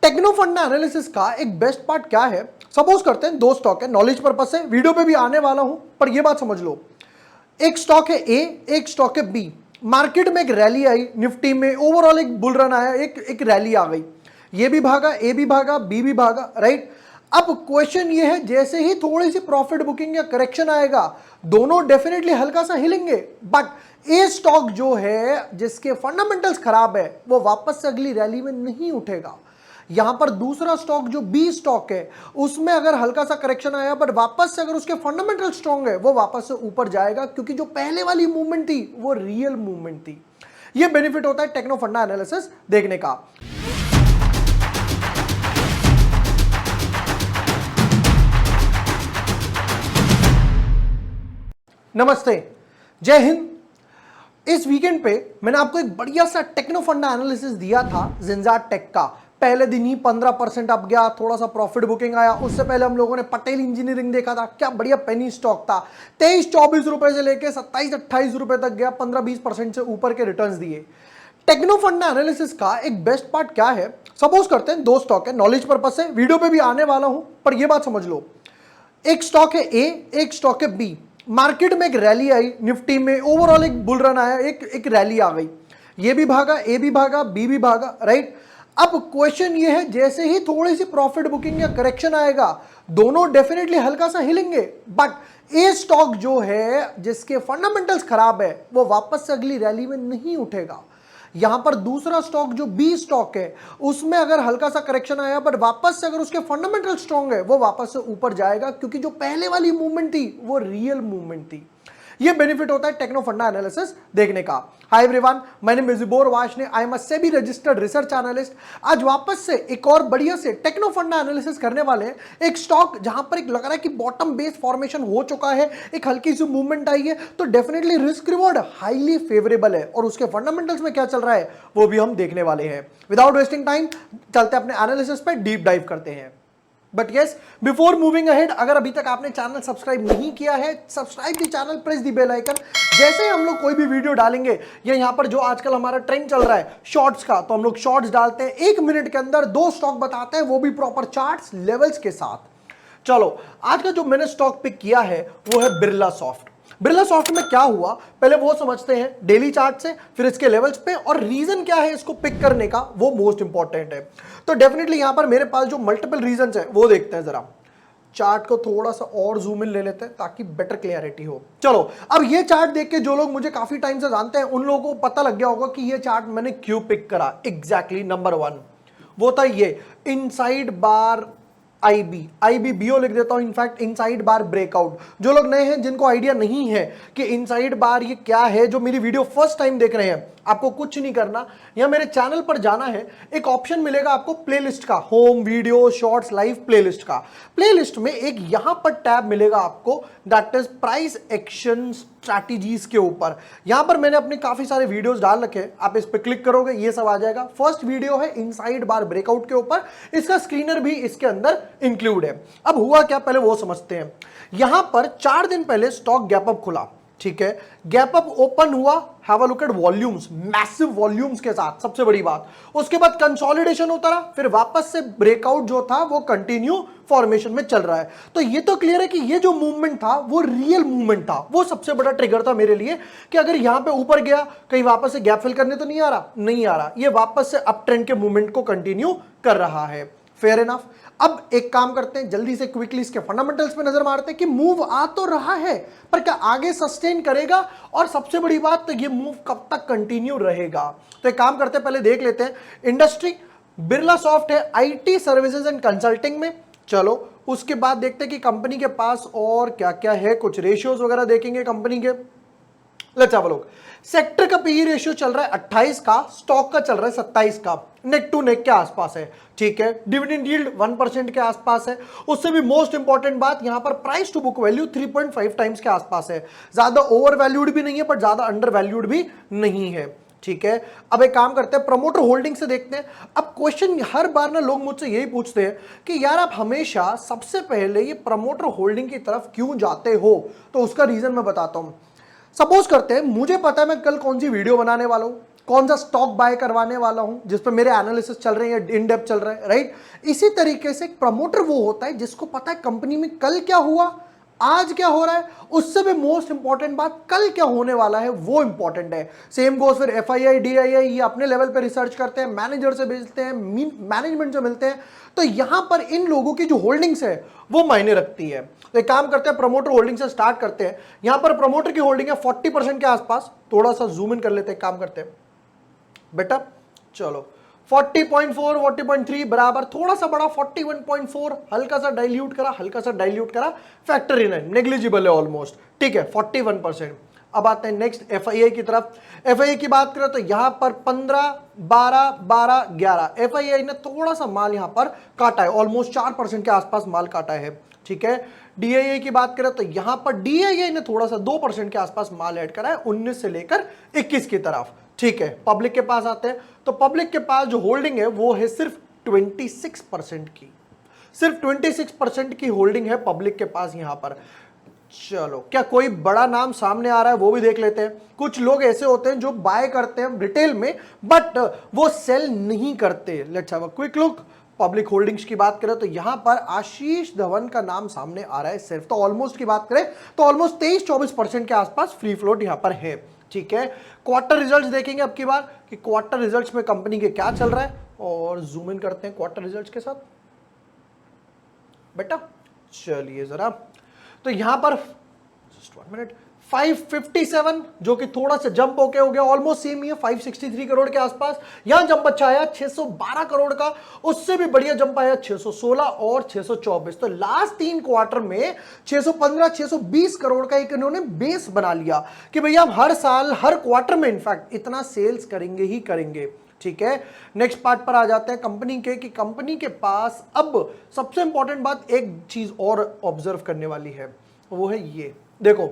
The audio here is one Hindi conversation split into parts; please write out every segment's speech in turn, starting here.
टेक्नो फंडा एनालिसिस का एक बेस्ट पार्ट क्या है। सपोज करते हैं दो स्टॉक है, नॉलेज पर्पज से वीडियो पे भी आने वाला हूं, पर ये बात समझ लो, एक स्टॉक है ए, एक स्टॉक है बी। मार्केट में एक रैली आई, निफ्टी में ओवरऑल एक बुल रन आया, एक रैली आ गई, ये भी भागा, ए भी भागा, बी भी भागा, राइट। अब क्वेश्चन ये है, जैसे ही थोड़ी सी प्रॉफिट बुकिंग या करेक्शन आएगा, दोनों डेफिनेटली हल्का सा हिलेंगे, बट ए स्टॉक जो है जिसके फंडामेंटल्स खराब है वो वापस से अगली रैली में नहीं उठेगा। यहां पर दूसरा स्टॉक जो बी स्टॉक है, उसमें अगर हल्का सा करेक्शन आया बट वापस से अगर उसके फंडामेंटल स्ट्रांग है, वो वापस से ऊपर जाएगा, क्योंकि जो पहले वाली मूवमेंट थी वो रियल मूवमेंट थी। ये बेनिफिट होता है टेक्नो फंडा एनालिसिस देखने का। नमस्ते, जय हिंद। इस वीकेंड पे मैंने आपको एक बढ़िया सा टेक्नो फंडा एनालिसिस दिया था ज़िंजाट टेक का। पहले दिन ही 15% अप गया, थोड़ा सा प्रॉफिट बुकिंग आया। उससे पहले हम लोगों ने पटेल इंजीनियरिंग देखा था, क्या बढ़िया पेनी स्टॉक था। 23-24 रुपए से लेके 27-28 रुपए तक गया, 15-20% से ऊपर के रिटर्न्स दिए। टेक्नो फंडा एनालिसिस का एक बेस्ट पार्ट क्या है। सपोज करते हैं दो स्टॉक है, नॉलेज पर्पज से वीडियो पे भी आने वाला हूं, पर यह बात समझ लो, एक स्टॉक है ए, एक स्टॉक है बी। मार्केट में एक रैली आई, निफ्टी में ओवरऑल एक बुल रन आया, एक रैली आ गई, ये भी भागा, ए भी भागा, बी भी भागा, राइट। अब क्वेश्चन ये है, जैसे ही थोड़ी सी प्रॉफिट बुकिंग या करेक्शन आएगा, दोनों डेफिनेटली हल्का सा हिलेंगे, बट ए स्टॉक जो है जिसके फंडामेंटल्स खराब है वो वापस से अगली रैली में नहीं उठेगा। यहां पर दूसरा स्टॉक जो बी स्टॉक है, उसमें अगर हल्का सा करेक्शन आया बट वापस से अगर उसके फंडामेंटल स्ट्रांग है, वो वापस से ऊपर जाएगा, क्योंकि जो पहले वाली मूवमेंट थी वो रियल मूवमेंट थी। ये बेनिफिट होता है टेक्नो फंडा एनालिसिस देखने का। Hi everyone, my name is Jubor Washne, I am a SEBI registered research analyst. आज वापस से एक और बढ़िया से टेक्नो फंडा एनालिसिस करने वाले हैं। एक स्टॉक जहां पर एक लग रहा है कि बॉटम बेस फॉर्मेशन हो चुका है, एक हल्की सी मूवमेंट आई है, तो definitely risk reward highly favourable है, और उसके फंडामेंटल्स में क्या चल रहा है वो भी हम देखने वाले हैं। विदाउट वेस्टिंग टाइम चलते अपने एनालिसिस पे डीप डाइव करते हैं। But yes, before moving ahead, अगर अभी तक आपने चैनल सब्सक्राइब नहीं किया है, subscribe the channel, press the bell icon. जैसे ही हम लोग कोई भी वीडियो डालेंगे, या यहाँ पर जो आजकल हमारा ट्रेंड चल रहा है शॉर्ट्स का, तो हम लोग शॉर्ट्स डालते हैं, 1 मिनट के अंदर 2 स्टॉक बताते हैं, वो भी प्रॉपर चार्ट्स लेवल्स के साथ। चलो, आज का जो मैंने स्टॉक पिक किया है वो है बिरला सॉफ्ट। बिरला सॉफ्ट में क्या हुआ पहले वो समझते हैं डेली चार्ट से, फिर इसके लेवल्स पे, और रीजन क्या है इसको पिक करने का, वो मोस्ट इंपॉर्टेंट है। तो डेफिनेटली यहां पर मेरे पास जो मल्टीपल रीजंस है वो देखते हैं। जरा चार्ट को थोड़ा सा और जूम इन ले लेते हैं ताकि बेटर क्लियरिटी हो। चलो, अब ये चार्ट देख के जो लोग मुझे काफी टाइम से जानते हैं, उन लोगों को पता लग गया होगा कि ये चार्ट मैंने क्यों पिक करा। एग्जैक्टली नंबर 1 वो था ये इनसाइड बार आईबी बीओ लिख देता हूं, इनफैक्ट इनसाइड बार ब्रेकआउट। जो लोग नए हैं, जिनको आइडिया नहीं है कि इनसाइड बार ये क्या है, जो मेरी वीडियो फर्स्ट टाइम देख रहे हैं, आपको कुछ नहीं करना, या मेरे चैनल पर जाना है, एक ऑप्शन मिलेगा आपको प्लेलिस्ट का, home, video, shorts, live playlist का। प्लेलिस्ट में एक यहां पर टैब मिलेगा आपको, that is price action strategies के ऊपर। यहां पर मैंने अपने काफी सारे वीडियोस डाल रखे हैं, आप इस पर क्लिक करोगे ये सब आ जाएगा। फर्स्ट वीडियो है इनसाइड बार ब्रेकआउट के ऊपर, इसका स्क्रीनर भी इसके अंदर इंक्लूड है। अब हुआ क्या पहले वो समझते हैं। यहां पर 4 दिन पहले स्टॉक गैप अप खुला, ठीक है, गैप अप ओपन हुआ, have a look at volumes, massive volumes के साथ, सबसे बड़ी बात। उसके बाद कंसोलिडेशन होता रहा, फिर वापस से ब्रेकआउट जो था वो कंटिन्यू फॉर्मेशन में चल रहा है। तो ये तो क्लियर है कि ये जो मूवमेंट था वो रियल मूवमेंट था। वो सबसे बड़ा ट्रिगर था मेरे लिए कि अगर यहां पे ऊपर गया, कहीं वापस से गैप फिल करने तो नहीं आ रहा, नहीं आ रहा, ये वापस से अप ट्रेंड के मूवमेंट को कंटिन्यू कर रहा है। Fair enough. अब एक काम करते हैं, जल्दी से क्विकली इसके फंडामेंटल्स पे नजर मारते हैं कि मूव आ तो रहा है, पर क्या आगे सस्टेन करेगा, और सबसे बड़ी बात तो ये मूव कब तक कंटिन्यू रहेगा। तो एक काम करते हैं, पहले देख लेते हैं इंडस्ट्री। बिरला सॉफ्ट है आईटी सर्विसेज एंड कंसल्टिंग में। चलो, उसके बाद देखते हैं कि कंपनी के पास और क्या क्या है, कुछ रेशियोज वगैरह देखेंगे कंपनी के। Let's have a look. Sector का पीई रेशियो चल रहा है 28 का, स्टॉक का चल रहा है 27 का, नेक टू नेक के आसपास है, ठीक है। डिविडेंड यील्ड 1% के आसपास है। उससे भी मोस्ट इंपॉर्टेंट बात, यहां पर price to book value 3.5 times के आसपास है। ज्यादा ओवर वैल्यूड भी नहीं है, बट ज्यादा अंडर वैल्यूड भी नहीं है, ठीक है। अब एक काम करते हैं, प्रमोटर होल्डिंग से देखते हैं। अब क्वेश्चन हर बार ना लोग मुझसे यही पूछते हैं कि यार आप हमेशा सबसे पहले ये प्रमोटर होल्डिंग की तरफ क्यों जाते हो। तो उसका रीजन मैं बताता हूं। सपोज करते हैं मुझे पता है मैं कल कौन सी वीडियो बनाने वाला हूं, कौन सा स्टॉक बाय करवाने वाला हूं, जिस पर मेरे एनालिसिस चल रहे हैं, इन डेप्थ चल रहा है, राइट। इसी तरीके से एक प्रमोटर वो होता है जिसको पता है कंपनी में कल क्या हुआ, आज क्या हो रहा है, उससे भी मोस्ट इंपॉर्टेंट बात कल क्या होने वाला है वो इंपॉर्टेंट है। सेम गोस फिर एफआईआई, डीआईआई, ये अपने लेवल पे रिसर्च करते हैं, मैनेजर से भेजते हैं, मैनेजमेंट से मिलते हैं। तो यहां पर इन लोगों की जो होल्डिंग्स है वो मायने रखती है। तो एक काम करते हैं, प्रमोटर होल्डिंग से स्टार्ट करते हैं। यहां पर प्रमोटर की होल्डिंग है 40% के आसपास। थोड़ा सा जूम इन कर लेते हैं, काम करते हैं बेटा, चलो 40.4, 40.3 बराबर, थोड़ा सा बड़ा 41.4, हल्का सा डाइल्यूट करा, हल्का सा डाइल्यूट करा, फैक्टर इन है, नेग्लिजिबल है ऑलमोस्ट, ठीक है 41%। अब आते हैं नेक्स्ट एफआईआई की तरफ। एफआईआई की बात करें तो यहां पर 15, 12, 12, 11, एफआईआई ने थोड़ा सा माल यहां पर काटा है, ऑलमोस्ट 4% के आसपास माल काटा है, ठीक है। डीआईआई की बात करें तो यहां पर डीआईआई ने थोड़ा सा 2% के आसपास माल ऐड करा है 19 से लेकर 21 की तरफ, ठीक है। पब्लिक के पास आते हैं तो पब्लिक के पास जो होल्डिंग है वो है सिर्फ 26% की, सिर्फ 26% की होल्डिंग है पब्लिक के पास यहां पर। चलो क्या कोई बड़ा नाम सामने आ रहा है वो भी देख लेते हैं। कुछ लोग ऐसे होते हैं जो बाय करते हैं रिटेल में बट वो सेल नहीं करते। Let's have a quick look. Public holdings की बात करें तो यहां पर आशीष धवन का नाम सामने आ रहा है सिर्फ। तो ऑलमोस्ट की बात करें तो ऑलमोस्ट 23-24% के आसपास फ्री फ्लोट यहां पर है, ठीक है। क्वार्टर रिजल्ट्स देखेंगे अब की बार कि क्वार्टर रिजल्ट्स में कंपनी के क्या चल रहा है, और जूम इन करते हैं क्वार्टर रिजल्ट्स के साथ बेटा। चलिए जरा, तो यहां पर जस्ट 1 मिनट, 557 जो कि थोड़ा सा जंप होके हो गया, ऑलमोस्ट सेम ही है 563 करोड़ के आसपास। यहां जंप अच्छा आया 612 करोड़ का, उससे भी बढ़िया जंप आया 616 और 624। तो लास्ट 3 क्वार्टर में 615, 620 करोड़ का एक इन्होंने बेस बना लिया कि भैया हम हर साल हर क्वार्टर में इनफैक्ट इतना सेल्स करेंगे ही करेंगे, ठीक है। नेक्स्ट पार्ट पर आ जाते हैं कंपनी के, कि कंपनी के पास अब सबसे इंपॉर्टेंट बात एक चीज और ऑब्जर्व करने वाली है, वो है ये देखो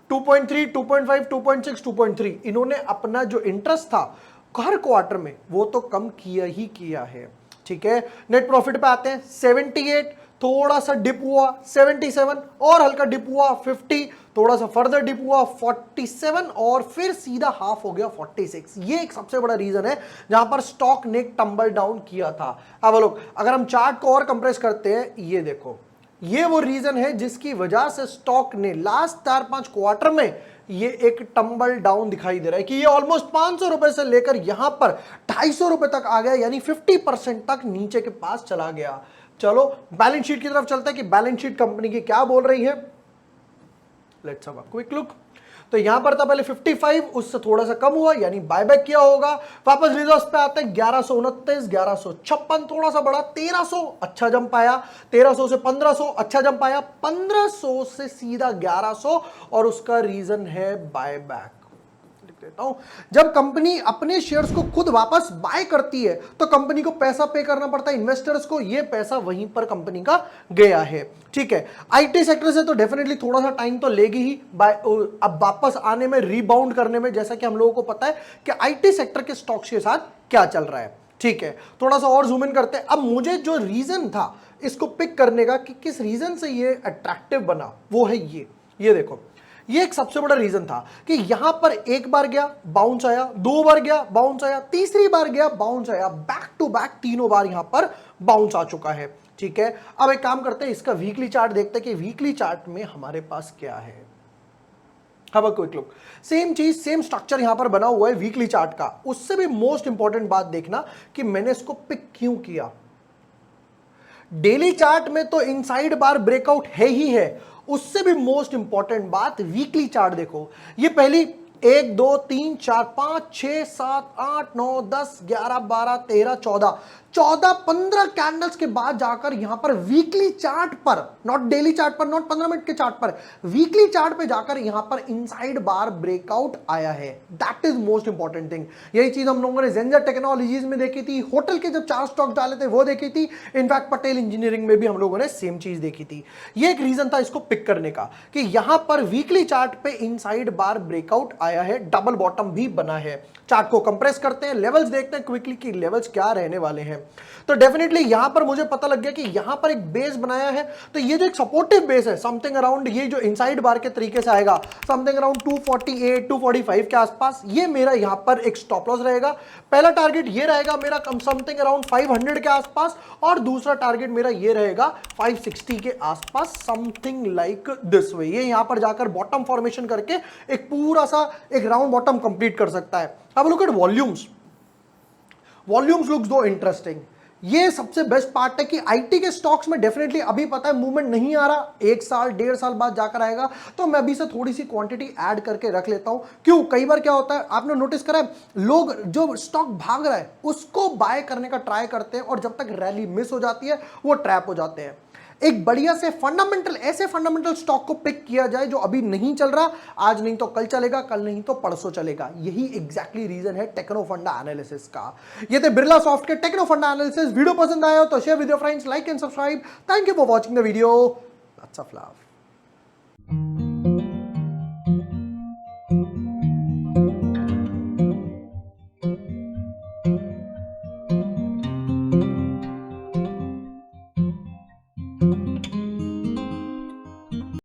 2.3, 2.5, 2.6, 2.3 इन्होंने अपना जो इंटरेस्ट था हर क्वार्टर में वो तो कम किया ही किया है, ठीक है। नेट प्रॉफिट पे आते हैं 78, थोड़ा सा डिप हुआ 77 और हल्का डिप हुआ 50, थोड़ा सा फर्दर डिप हुआ 47 और फिर सीधा हाफ हो गया 46। ये एक सबसे बड़ा रीजन है जहां पर स्टॉक ने टंबल डाउन किया था। अब लोग अगर हम चार्ट को और कंप्रेस करते हैं, ये देखो ये वो रीजन है जिसकी वजह से स्टॉक ने लास्ट 4-5 क्वार्टर में ये एक टंबल डाउन दिखाई दे रहा है कि ये ऑलमोस्ट 500 रुपए से लेकर यहां पर 250 रुपए तक आ गया, यानी 50% तक नीचे के पास चला गया। चलो बैलेंस शीट की तरफ चलते हैं कि बैलेंस शीट कंपनी की क्या बोल रही है। Let's have a quick look. तो यहां पर था पहले 55, उससे थोड़ा सा कम हुआ यानी बायबैक किया होगा। वापस रिजर्व्स पे आते हैं 1129, 1156 थोड़ा सा बड़ा, 1300 अच्छा जंप आया, 1300 से 1500 अच्छा जंप आया, 1500 से सीधा 1100 और उसका रीजन है बायबैक। लिख देता हूं, जब कंपनी अपने शेयर्स को खुद वापस बाय करती है तो कंपनी को पैसा पे करना पड़ता है इन्वेस्टर्स को, ये पैसा वहीं पर कंपनी का गया है, ठीक है। आईटी सेक्टर से तो डेफिनेटली थोड़ा सा टाइम तो लेगी ही अब वापस आने में, रीबाउंड करने में, जैसा कि हम लोगों को पता है कि आईटी सेक्टर के स्टॉक्स के साथ क्या चल रहा है, ठीक है। थोड़ा सा और जूम इन करते हैं। अब मुझे जो रीजन था इसको पिक करने का कि किस रीजन से ये अट्रैक्टिव बना, वो है ये देखो, ये एक सबसे बड़ा रीजन था कि यहां पर एक बार गया बाउंस आया, 2 बार गया बाउंस आया, तीसरी बार गया बाउंस आया, बैक टू बैक 3 बार यहां पर बाउंस आ चुका है, ठीक है। अब एक काम करते हैं, इसका वीकली चार्ट देखते हैं कि वीकली चार्ट में हमारे पास क्या है। अब क्विक लुक, सेम चीज सेम स्ट्रक्चर यहां पर बना हुआ है वीकली चार्ट का। उससे भी मोस्ट इंपॉर्टेंट बात देखना कि मैंने इसको पिक क्यों किया। डेली चार्ट में तो इनसाइड बार ब्रेकआउट है ही है, उससे भी मोस्ट इंपॉर्टेंट बात वीकली चार्ट देखो। ये पहली 1, 2, 3, 4, 5, 6, 7, 8, 9, 10, 11, 12, 13, 14, 15 कैंडल्स के बाद जाकर यहां पर वीकली चार्ट पर, नॉट डेली चार्ट पर, नॉट 15 मिनट के चार्ट पर, वीकली चार्ट पे जाकर यहां पर इनसाइड बार ब्रेकआउट आया है। That is most important thing. यही चीज हम लोगों ने जेंजर टेक्नोलॉजीज में देखी थी, होटल के जब 4 स्टॉक डाले थे वो देखी थी, इनफैक्ट पटेल इंजीनियरिंग में भी हम लोगों ने सेम चीज देखी थी। ये एक रीजन था इसको पिक करने का कि यहां पर वीकली चार्ट पे इनसाइड बार ब्रेकआउट आया है, डबल बॉटम भी बना है। चार्ट को कंप्रेस करते हैं, लेवल्स देखते हैं क्विकली कि लेवल्स क्या रहने वाले हैं। तो डेफिनेटली यहां पर मुझे पता लग गया कि यहां पर एक बेस बनाया है, तो ये जो एक सपोर्टिव बेस है समथिंग अराउंड, ये जो इनसाइड बार के तरीके से आएगा समथिंग अराउंड 248 245 के आसपास, ये मेरा यहां पर एक स्टॉप लॉस रहेगा। पहला टारगेट ये रहेगा मेरा कम समथिंग अराउंड 500 के आसपास, और दूसरा टारगेट मेरा ये रहेगा 560 के आसपास, समथिंग लाइक दिस वे। ये यहां पर जाकर बॉटम फॉर्मेशन करके एक पूरा सा एक राउंड बॉटम कंप्लीट कर सकता है। अब look at volumes, volumes looks दो इंटरेस्टिंग। ये सबसे बेस्ट पार्ट है कि आईटी के स्टॉक्स में डेफिनेटली अभी पता है मूवमेंट नहीं आ रहा, 1 साल 1.5 साल बाद जाकर आएगा, तो मैं अभी से थोड़ी सी क्वांटिटी ऐड करके रख लेता हूं। क्यों, कई बार क्या होता है आपने नोटिस करा है, लोग जो स्टॉक भाग रहा है उसको बाय करने का ट्राई करते हैं, और जब तक रैली मिस हो जाती है वो ट्रैप हो जाते हैं। एक बढ़िया से फंडामेंटल, ऐसे फंडामेंटल स्टॉक को पिक किया जाए जो अभी नहीं चल रहा, आज नहीं तो कल चलेगा, कल नहीं तो परसों चलेगा। यही एग्जैक्टली रीजन है टेक्नो फंडा एनालिसिस का। ये थे बिरला सॉफ्ट के टेक्नो फंडा एनालिसिस। वीडियो पसंद आया हो तो share with your friends, like and subscribe. Thank you for watching the video. Lots of love.